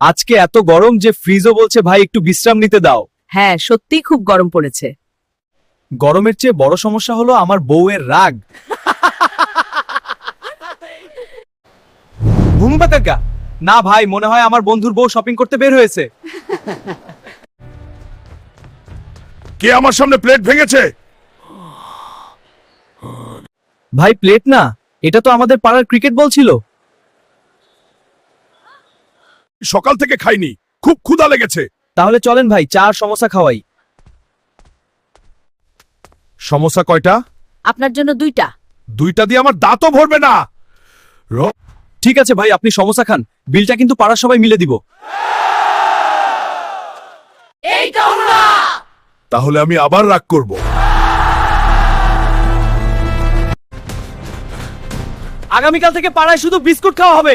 আজকে এত গরম যে ফ্রিজও বলছে ভাই একটু বিশ্রাম নিতে দাও। হ্যাঁ, সত্যিই খুব গরম পড়েছে। গরমের চেয়ে বড় সমস্যা হলো আমার বউয়ের রাগ। বুম্বা কাকা, না ভাই, মনে হয় আমার বন্ধুর বউ শপিং করতে বের হয়েছে। কে আমার সামনে প্লেট ভেঙেছে? ভাই প্লেট না, এটা তো আমাদের পাড়ার ক্রিকেট বল ছিল। সকাল থেকে খাইনি, খুব ক্ষুধা লেগেছে। তাহলে চলেন ভাই, চা আর সমোসা খাওয়াই। সমস্যা কয়টা? আপনার জন্য 2টা। দুইটা দিয়ে আমার দাঁতও ভরবে না। ঠিক আছে ভাই, আপনি সমোসা খান, বিলটা কিন্তু পাড়ার সবাই মিলে দিব। তাহলে আমি আবার রাগ করব। আগামীকাল থেকে পাড়ায় শুধু বিস্কুট খাওয়া হবে।